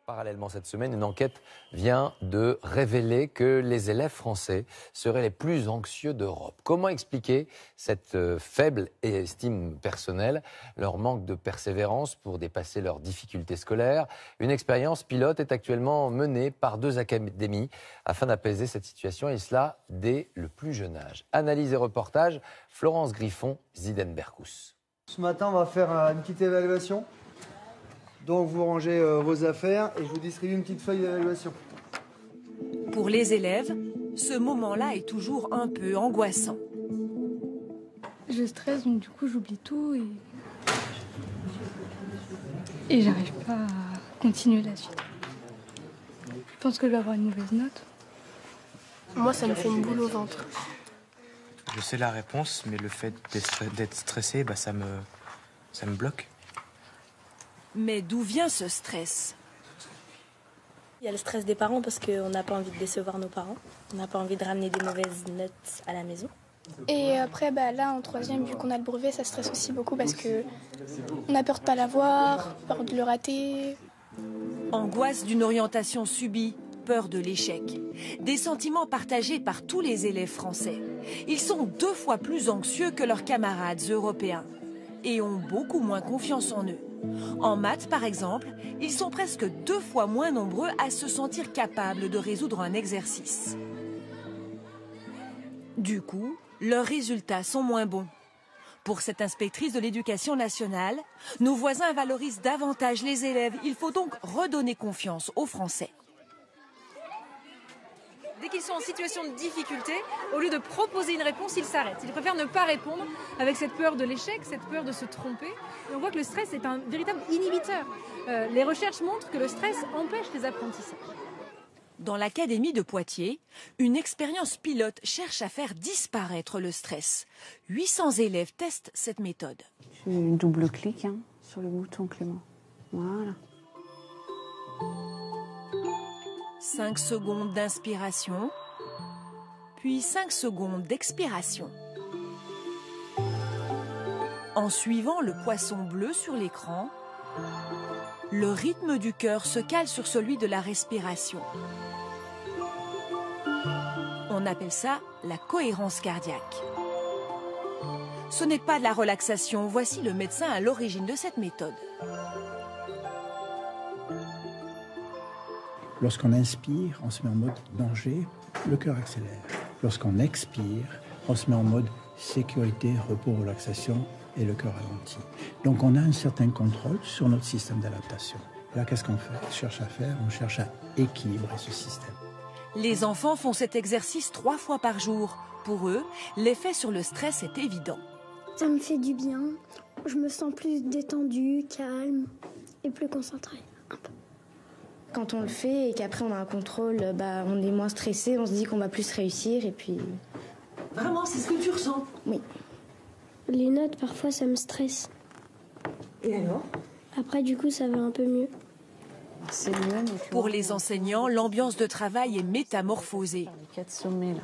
Parallèlement cette semaine, une enquête vient de révéler que les élèves français seraient les plus anxieux d'Europe. Comment expliquer cette faible estime personnelle, leur manque de persévérance pour dépasser leurs difficultés scolaires? Une expérience pilote est actuellement menée par 2 académies afin d'apaiser cette situation, et cela dès le plus jeune âge. Analyse et reportage, Florence Griffon, Ziden Berkous. Ce matin, on va faire une petite évaluation. Donc vous rangez vos affaires et je vous distribue une petite feuille d'évaluation. Pour les élèves, ce moment-là est toujours un peu angoissant. Je stresse, donc du coup j'oublie tout et j'arrive pas à continuer la suite. Je pense que je vais avoir une mauvaise note. Moi, ça me fait une boule au ventre. Je sais la réponse, mais le fait d'être stressé, ça me bloque. Mais d'où vient ce stress? Il y a le stress des parents parce qu'on n'a pas envie de décevoir nos parents. On n'a pas envie de ramener des mauvaises notes à la maison. Et après, là, en troisième, vu qu'on a le brevet, ça stresse aussi beaucoup parce qu'on a peur de ne pas l'avoir, peur de le rater. Angoisse d'une orientation subie, peur de l'échec. Des sentiments partagés par tous les élèves français. Ils sont 2 fois plus anxieux que leurs camarades européens et ont beaucoup moins confiance en eux. En maths, par exemple, ils sont presque 2 fois moins nombreux à se sentir capables de résoudre un exercice. Du coup, leurs résultats sont moins bons. Pour cette inspectrice de l'éducation nationale, nos voisins valorisent davantage les élèves. Il faut donc redonner confiance aux Français. Dès qu'ils sont en situation de difficulté, au lieu de proposer une réponse, ils s'arrêtent. Ils préfèrent ne pas répondre avec cette peur de l'échec, cette peur de se tromper. Et on voit que le stress est un véritable inhibiteur. Les recherches montrent que le stress empêche les apprentissages. Dans l'académie de Poitiers, une expérience pilote cherche à faire disparaître le stress. 800 élèves testent cette méthode. Je double-clique sur le bouton Clément. Voilà. 5 secondes d'inspiration, puis 5 secondes d'expiration. En suivant le poisson bleu sur l'écran, le rythme du cœur se cale sur celui de la respiration. On appelle ça la cohérence cardiaque. Ce n'est pas de la relaxation. Voici le médecin à l'origine de cette méthode. Lorsqu'on inspire, on se met en mode danger, le cœur accélère. Lorsqu'on expire, on se met en mode sécurité, repos, relaxation et le cœur ralentit. Donc on a un certain contrôle sur notre système d'adaptation. Là, qu'est-ce qu'on fait? On cherche à équilibrer ce système. Les enfants font cet exercice 3 fois par jour. Pour eux, l'effet sur le stress est évident. Ça me fait du bien. Je me sens plus détendue, calme et plus concentrée. Quand on le fait et qu'après on a un contrôle, on est moins stressé, on se dit qu'on va plus réussir et puis... Vraiment, c'est ce que tu ressens? Oui. Les notes, parfois, ça me stresse. Et alors? Après, du coup, ça va un peu mieux. C'est mieux. Pour les enseignants, l'ambiance de travail est métamorphosée. Les 4 sommets, là.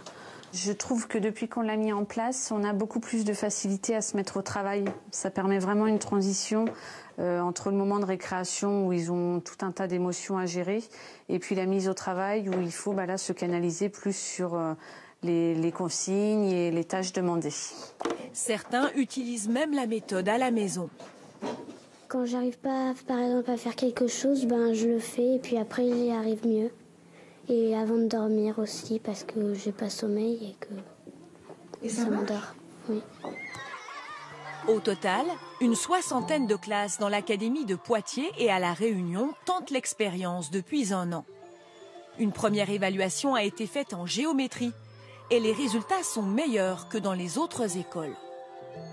Je trouve que depuis qu'on l'a mis en place, on a beaucoup plus de facilité à se mettre au travail. Ça permet vraiment une transition entre le moment de récréation où ils ont tout un tas d'émotions à gérer et puis la mise au travail où il faut se canaliser plus sur les consignes et les tâches demandées. Certains utilisent même la méthode à la maison. Quand j'arrive pas, par exemple, à faire quelque chose, je le fais et puis après, j'y arrive mieux. Et avant de dormir aussi, parce que j'ai pas sommeil et ça m'endort. Oui. Au total, une 60aine de classes dans l'académie de Poitiers et à La Réunion tentent l'expérience depuis 1 an. Une première évaluation a été faite en géométrie et les résultats sont meilleurs que dans les autres écoles.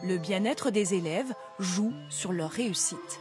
Le bien-être des élèves joue sur leur réussite.